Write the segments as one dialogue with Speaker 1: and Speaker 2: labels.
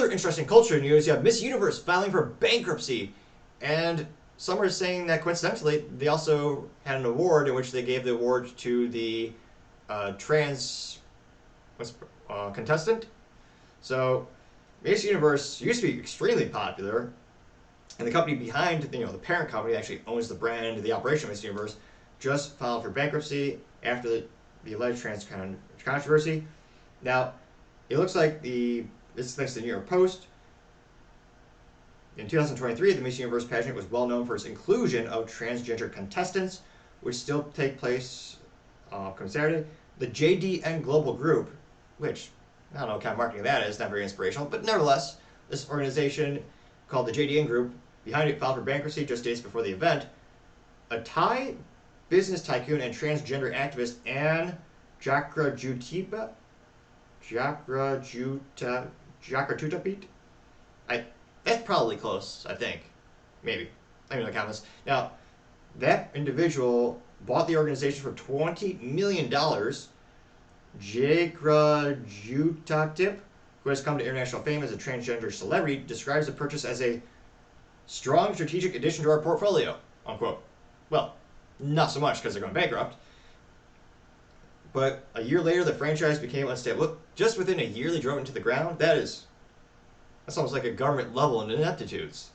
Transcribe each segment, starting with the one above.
Speaker 1: other interesting culture news, you have Miss Universe filing for bankruptcy. And some are saying that coincidentally, they also had an award in which they gave the award to the trans contestant. So Miss Universe used to be extremely popular, and the company behind, the parent company that actually owns the brand, the operation of Miss Universe, just filed for bankruptcy after the alleged trans controversy. Now, it looks like this is thanks to the New York Post. In 2023, the Miss Universe pageant was well known for its inclusion of transgender contestants, which still take place come Saturday. The JDN Global Group, which I don't know what kind of marketing that is, not very inspirational, but nevertheless, this organization called the JDN Group, behind it, filed for bankruptcy just days before the event. A Thai business tycoon and transgender activist Anne Jakrajutapit, that's probably close, I think. Maybe. Let me know in the comments. Now, that individual bought the organization for $20 million. Jakrajutapit, who has come to international fame as a transgender celebrity, describes the purchase as a strong strategic addition to our portfolio, unquote. Well, not so much because they're going bankrupt. But a year later, the franchise became unstable. Look, just within a year, they drove it into the ground. That's almost like a government level in ineptitudes.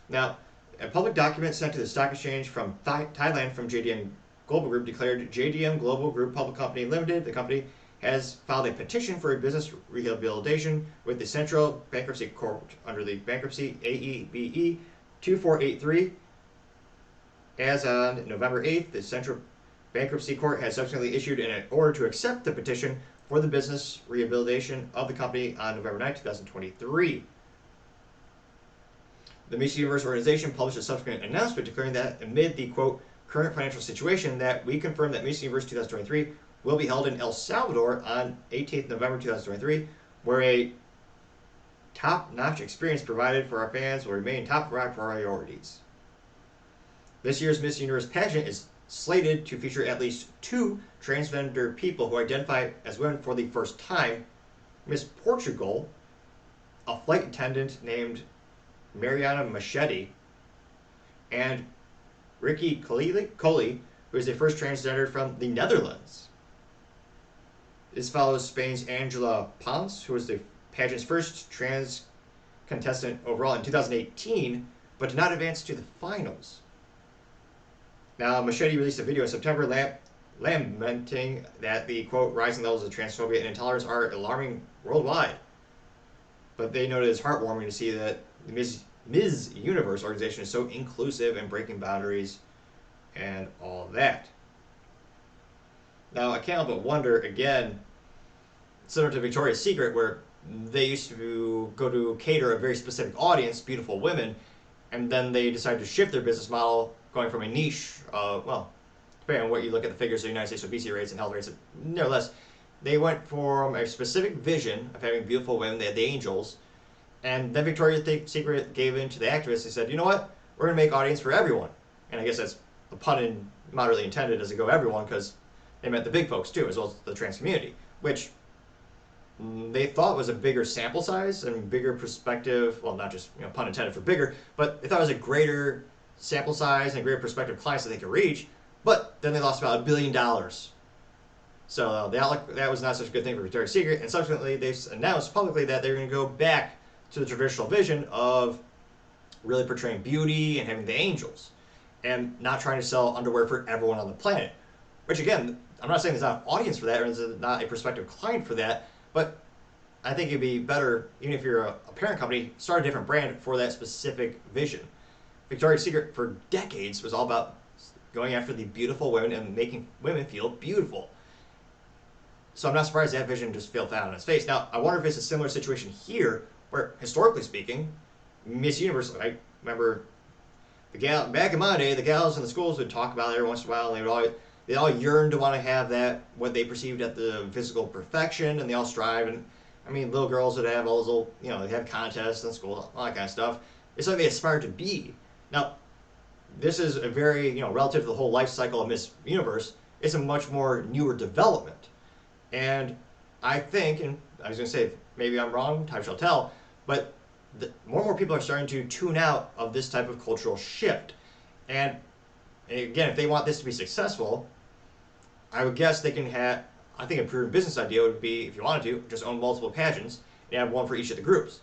Speaker 1: Now, a public document sent to the stock exchange from Thailand from JDM Global Group declared JDM Global Group Public Company Limited, the company, has filed a petition for a business rehabilitation with the Central Bankruptcy Court under the Bankruptcy AEBE 2483. As on November 8th, the Central Bankruptcy Court has subsequently issued an order to accept the petition for the business rehabilitation of the company on November 9, 2023. The Miss Universe organization published a subsequent announcement declaring that amid the, quote, current financial situation, that we confirm that Miss Universe 2023 will be held in El Salvador on 18th November 2023, where a top-notch experience provided for our fans will remain top of our priorities. This year's Miss Universe pageant is slated to feature at least 2 transgender people who identify as women for the first time. Miss Portugal, a flight attendant named Mariana Machete, and Ricky Coley, who is the first transgender from the Netherlands. This follows Spain's Angela Pons, who was the pageant's first trans contestant overall in 2018, but did not advance to the finals. Now, Machete released a video in September lamenting that the, quote, rising levels of transphobia and intolerance are alarming worldwide. But they noted it's heartwarming to see that the Ms. Universe organization is so inclusive and breaking boundaries and all that. Now, I can't help but wonder, again, similar to Victoria's Secret, where they used to go to cater a very specific audience, beautiful women, and then they decided to shift their business model, going from a niche, depending on what you look at the figures of the United States obesity rates and health rates, nevertheless, they went from a specific vision of having beautiful women. They had the angels, and then Victoria's Secret gave in to the activists. They said, you know what, we're going to make audience for everyone. And I guess that's a pun moderately intended as a go everyone, because they meant the big folks too, as well as the trans community, which they thought was a bigger sample size and bigger perspective. Well, not just pun intended for bigger, but they thought it was a greater sample size and a greater perspective clients that they could reach. But then they lost about $1 billion. So that was not such a good thing for Victoria's Secret. And subsequently, they announced publicly that they're going to go back to the traditional vision of really portraying beauty and having the angels, and not trying to sell underwear for everyone on the planet. Which, again, I'm not saying there's not an audience for that, or there's not a prospective client for that, but I think it'd be better, even if you're a parent company, start a different brand for that specific vision. Victoria's Secret, for decades, was all about going after the beautiful women and making women feel beautiful. So I'm not surprised that vision just fell flat on its face. Now, I wonder if it's a similar situation here, where, historically speaking, Miss Universe, I remember back in my day, the gals in the schools would talk about it every once in a while, and they all yearned to want to have that, what they perceived at the physical perfection, and they all strive. And I mean, little girls would have all those little, they have contests in school, all that kind of stuff. It's like they aspire to be. Now, this is a very, relative to the whole life cycle of Miss Universe, it's a much more newer development. And I think, and I was going to say, maybe I'm wrong, time shall tell, But more and more people are starting to tune out of this type of cultural shift. And again, if they want this to be successful, I would guess they can have, I think a proven business idea would be, if you wanted to, just own multiple pageants and have one for each of the groups.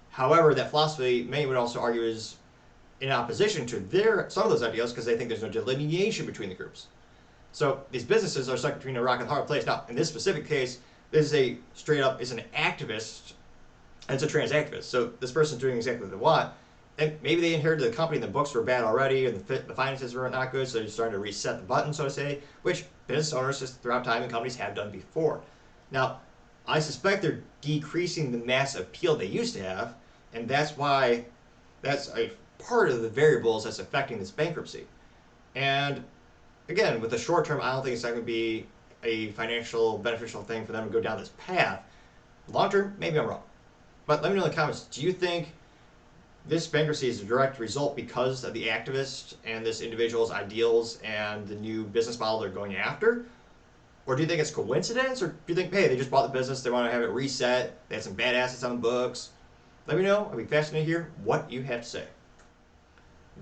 Speaker 1: However, that philosophy, many would also argue, is in opposition to some of those ideals because they think there's no delineation between the groups. So these businesses are stuck between a rock and a hard place. Now, in this specific case, this is a straight up, is an activist, and it's a trans activist. So this person's doing exactly what they want. And maybe they inherited the company and the books were bad already, and the finances were not good, so they're starting to reset the button, so to say, which business owners just throughout time and companies have done before. Now, I suspect they're decreasing the mass appeal they used to have, and that's why that's a part of the variables that's affecting this bankruptcy. And again, with the short term, I don't think it's not going to be a financial beneficial thing for them to go down this path. Long term, maybe I'm wrong. But let me know in the comments, do you think this bankruptcy is a direct result because of the activist and this individual's ideals and the new business model they're going after? Or do you think it's coincidence? Or do you think, hey, they just bought the business, they want to have it reset, they had some bad assets on the books? Let me know. I'd be fascinated to hear what you have to say.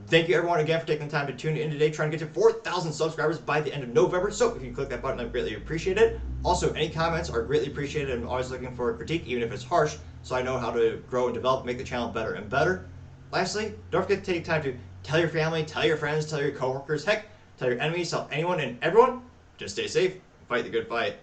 Speaker 1: Thank you everyone again for taking the time to tune in today, trying to get to 4,000 subscribers by the end of November. So if you click that button, I'd greatly appreciate it. Also, any comments are greatly appreciated. I'm always looking for a critique, even if it's harsh, so I know how to grow and develop, make the channel better and better. Lastly, don't forget to take time to tell your family, tell your friends, tell your coworkers, heck, tell your enemies, tell anyone and everyone. Just stay safe, fight the good fight.